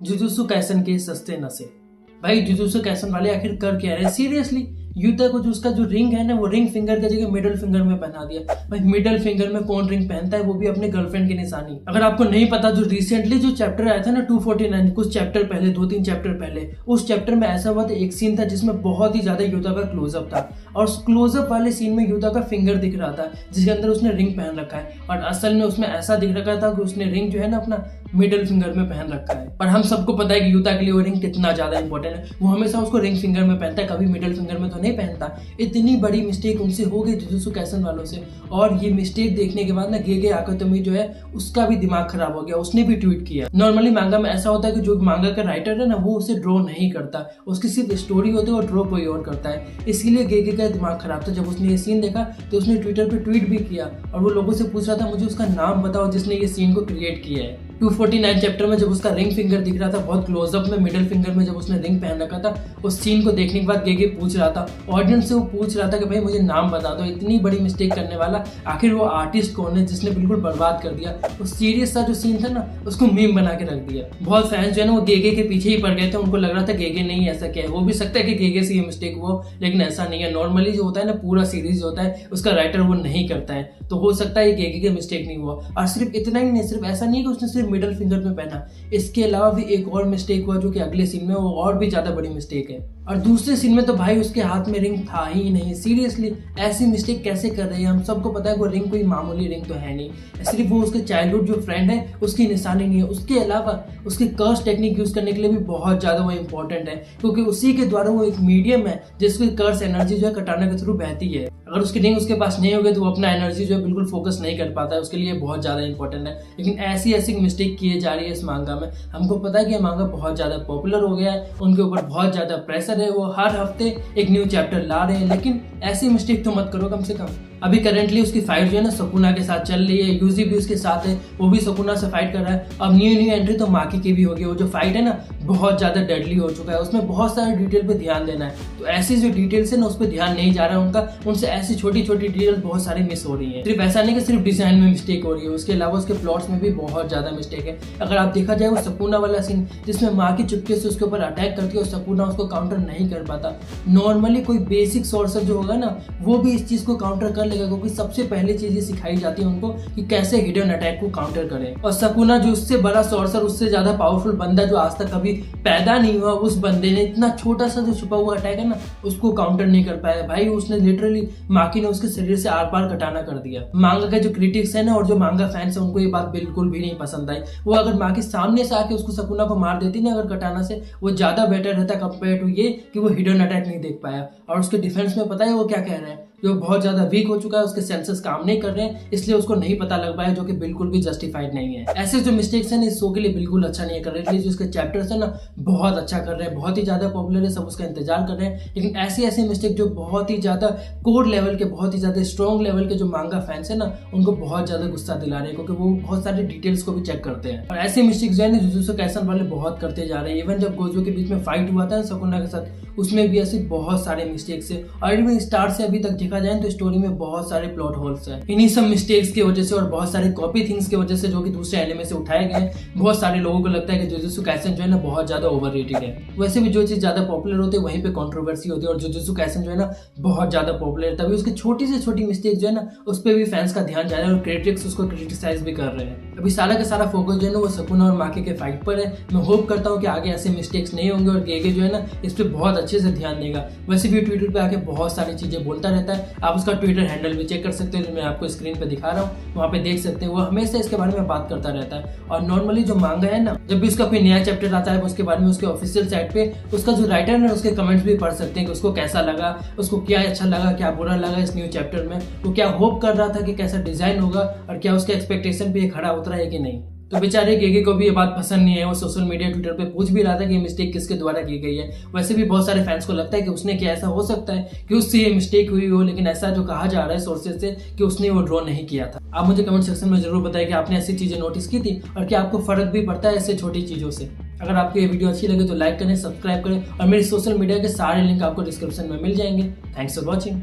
Jujutsu Kaisen के सस्ते नशे। भाई जुजुत्सु काइसन वाले आखिर कर क्या रहे? सीरियसली युता को जो उसका जो रिंग है ना, वो रिंग फिंगर की जगह मिडिल फिंगर में पहना दिया। भाई मिडिल फिंगर में कौन रिंग पहनता है, वो भी अपने गर्लफ्रेंड की निशानी। अगर आपको नहीं पता, जो रिसेंटली जो चैप्टर आया था ना 249, कुछ चैप्टर पहले, 2-3 चैप्टर पहले, उस चैप्टर में ऐसा हुआ था, एक सीन था जिसमें बहुत ही ज्यादा युता का क्लोजअप था, और उस क्लोजअप वाले सीन में युता का फिंगर दिख रहा था जिसके अंदर उसने रिंग पहन रखा है, और असल में उसमें ऐसा दिख रखा था कि उसने रिंग जो है ना अपना मिडिल फिंगर में पहन रखा है। पर हम सबको पता है कि युता के लिए वो रिंग कितना ज्यादा इंपॉर्टेंट है। वो हमेशा उसको रिंग फिंगर में पहनता है, कभी मिडिल फिंगर में तो नहीं पहनता। इतनी बड़ी मिस्टेक उनसे हो गई जुजुत्सु काइसन वालों से, और ये मिस्टेक देखने के बाद ना गेगे आकातोमी जो है उसका भी दिमाग खराब हो गया। उसने भी ट्वीट किया। नॉर्मली मांगा में ऐसा होता है कि जो मांगा का राइटर है ना, वो उसे ड्रॉ नहीं करता, उसकी सिर्फ स्टोरी होती है और ड्रॉ कोई और करता है। इसलिए गेगे का दिमाग खराब था। जब उसने ये सीन देखा तो उसने ट्विटर पे ट्वीट भी किया, और वो लोगों से पूछ रहा था मुझे उसका नाम बताओ जिसने ये सीन को क्रिएट किया है। 249 चैप्टर में जब उसका रिंग फिंगर दिख रहा था बहुत क्लोजअप में, मिडिल फिंगर में जब उसने रिंग पहन रखा था, उस सीन को देखने के बाद गेगे पूछ रहा था, ऑडियंस से वो पूछ रहा था कि भाई मुझे नाम बता दो, इतनी बड़ी मिस्टेक करने वाला आखिर वो आर्टिस्ट कौन है जिसने बिल्कुल बर्बाद कर दिया। उस सीरियस सा जो सीन था ना, उसको मीम बना के रख दिया। बहुत फैंस जो है ना वो गेगे के पीछे ही पड़ गए थे। उनको लग रहा था गेगे नहीं ऐसा क्या है। हो भी सकता है कि गेगे से ये मिस्टेक हुआ, लेकिन ऐसा नहीं है। नॉर्मली जो होता है ना, पूरा सीरीज होता है उसका राइटर वो नहीं करता है, तो हो सकता है गेगे के मिस्टेक नहीं हुआ। और सिर्फ इतना ही नहीं, सिर्फ ऐसा नहीं कि उसने सिर्फ मिडिल फिंगर में पहना, इसके अलावा भी एक और मिस्टेक हुआ जो कि अगले सीन में वो और भी ज्यादा बड़ी मिस्टेक है। और दूसरे सीन में तो भाई उसके हाथ में रिंग था ही नहीं। सीरियसली ऐसी मिस्टेक कैसे कर रही है? हम सबको पता है वो रिंग कोई मामूली रिंग तो है नहीं, सिर्फ वो उसके चाइल्डहुड जो फ्रेंड है उसकी निशानी नहीं है। उसके अलावा उसके कर्स टेक्निक यूज करने के लिए भी बहुत ज्यादा वो इंपॉर्टेंट है, क्योंकि उसी के द्वारा वो एक मीडियम है जिसकी कर्स एनर्जी जो है कटाना के थ्रू बहती है। अगर उसकी रिंग उसके पास नहीं होगी तो वो अपना एनर्जी जो है बिल्कुल फोकस नहीं कर पाता है। उसके लिए बहुत ज्यादा इंपॉर्टेंट है। लेकिन ऐसी ऐसी मिस्टेक किए जा रही है इस मांगा में। हमको पता है कि मांगा बहुत ज्यादा पॉपुलर हो गया है, उनके ऊपर बहुत ज्यादा प्रेशर है, वो हर हफ्ते एक न्यू चैप्टर ला रहे हैं, लेकिन ऐसी मिस्टेक तो मत करो कम से कम। अभी करेंटली उसकी फाइट जो है ना सुकुना के साथ चल रही है, यूजी भी उसके साथ है, वो भी सुकुना से फाइट कर रहा है। अब न्यू एंट्री तो माकी की भी होगी। वो जो फाइट है ना बहुत ज्यादा डेडली हो चुका है, उसमें बहुत सारे डिटेल पे ध्यान देना है। तो ऐसी जो डिटेल्स है ना उस पर ध्यान नहीं जा रहा है उनका, उनसे ऐसी छोटी छोटी डिटेल बहुत सारी मिस हो रही है। सिर्फ ऐसा नहीं कि सिर्फ डिजाइन में मिस्टेक हो रही है, उसके अलावा उसके प्लॉट्स में भी बहुत ज्यादा मिस्टेक है। अगर आप देखा जाए वो सुकुना वाला सीन जिसमें माकी चुपके से उसके ऊपर अटैक करती है और सुकुना उसको काउंटर नहीं कर पाता, नॉर्मली कोई बेसिक सोर्सर जो होगा ना वो भी इस चीज को काउंटर कर लेगा, क्योंकि सबसे पहले चीज ये सिखाई जाती है उनको कि कैसे हिडन अटैक को काउंटर करें। और सुकुना जो उससे बड़ा सोर्सर, उससे ज्यादा पावरफुल बंदा जो आज तक कभी पैदा नहीं हुआ, उस बंदे ने इतना छोटा सा जो छुपा हुआ अटैक है ना उसको काउंटर नहीं कर पाया। भाई उसने लिटरली माकी ने उसके शरीर से आर पार कटाना कर दिया। मांगा के जो क्रिटिक्स है ना और जो मांगा फैंस है उनको ये बात बिल्कुल भी नहीं पसंद आई। वो अगर माकी सामने से आके उसको सुकुना को मार देती ना अगर कटाना से, वो ज्यादा बेटर रहता कंपेयर टू ये कि वो हिडन अटैक नहीं देख पाया। और उसके डिफेंस में पता है वो क्या कह रहे हैं, जो बहुत ज्यादा वीक हो चुका है, उसके सेंसेस काम नहीं कर रहे हैं, इसलिए उसको नहीं पता लग पाया, जो कि बिल्कुल भी जस्टिफाइड नहीं है। ऐसे जो मिस्टेक्स हैं इस शो के लिए बिल्कुल अच्छा नहीं कर रहे। जो इसके चैप्टर्स है ना बहुत अच्छा कर रहे हैं, बहुत ही ज्यादा पॉपुलर है, सब उसका इंतजार कर रहे हैं। लेकिन ऐसी ऐसी मिस्टेक जो बहुत ही ज्यादा कोर लेवल के, बहुत ही ज्यादा स्ट्रॉन्ग लेवल के जो मांगा फैंस है ना उनको बहुत ज्यादा गुस्सा दिला रहे हैं, क्योंकि वो बहुत सारे डिटेल्स को भी चेक करते हैं। और ऐसी मिस्टेक जो है ना जुजुत्सु काइसन वाले बहुत करते जा रहे हैं। इवन जब गोजो के बीच में फाइट हुआ था सुकुना के साथ, उसमें भी ऐसे बहुत सारे मिस्टेक्स है। और इवन स्टार्ट से अभी तक देखा जाए तो स्टोरी में बहुत सारे प्लॉट होल्स हैं। इन्हीं सब मिस्टेक्स की वजह से और बहुत सारे कॉपी थिंग्स की वजह से जो कि दूसरे एनिमे से उठाए गए, बहुत सारे लोगों को लगता है कि जुजुत्सु काइसन जो है ना बहुत ज्यादा ओवररेटेड है। वैसे भी जो चीज ज्यादा पॉपुलर होती है वहीं पे कंट्रोवर्सी होती है, और जुजुत्सु काइसन जो है ना बहुत ज्यादा पॉपुलर है, तभी उसकी छोटी से छोटी मिस्टेक जो है ना उस पर भी फैंस का ध्यान जा रहा है और क्रिटिक्स उसको क्रिटिसाइज भी कर रहे हैं। अभी सारा का सारा फोकस जो है ना वो सुकुना और माकी के फाइट पर है। मैं होप करता हूँ कि आगे ऐसे मिस्टेक्स नहीं होंगे और गेगे जो है ना इस पर बहुत अच्छे से ध्यान देगा। वैसे भी ट्विटर पे आके बहुत सारी चीजें बोलता रहता है, आप उसका ट्विटर हैंडल भी चेक कर सकते हैं, मैं आपको स्क्रीन पे दिखा रहा हूँ, वहाँ पे देख सकते हैं। वो हमेशा इसके बारे में बात करता रहता है। और नॉर्मली जो मांगा है ना, जब भी उसका कोई नया चैप्टर आता है उसके बारे में उसके ऑफिशियल साइट पे उसका जो राइटर है उसके कमेंट्स भी पढ़ सकते हैं कि उसको कैसा लगा, उसको क्या अच्छा लगा, क्या बुरा लगा इस न्यू चैप्टर में, वो क्या होप कर रहा था कि कैसा डिजाइन होगा और क्या उसके एक्सपेक्टेशन पे खड़ा उतरा है कि नहीं। तो बेचारे गेगे को भी ये बात पसंद नहीं है। वो सोशल मीडिया ट्विटर पे पूछ भी रहा था कि ये मिस्टेक किसके द्वारा की गई है। वैसे भी बहुत सारे फैंस को लगता है कि उसने क्या ऐसा हो सकता है कि उससे ये मिस्टेक हुई हो, लेकिन ऐसा जो कहा जा रहा है सोर्सेज से कि उसने वो ड्रॉ नहीं किया था। आप मुझे कमेंट सेक्शन में जरूर बताएं कि आपने ऐसी चीजें नोटिस की थी और क्या आपको फर्क भी पड़ता है ऐसे छोटी चीजों से। अगर आपको ये वीडियो अच्छी लगे तो लाइक करें, सब्सक्राइब करें और मेरे सोशल मीडिया के सारे लिंक आपको डिस्क्रिप्शन में मिल जाएंगे। Thanks for watching.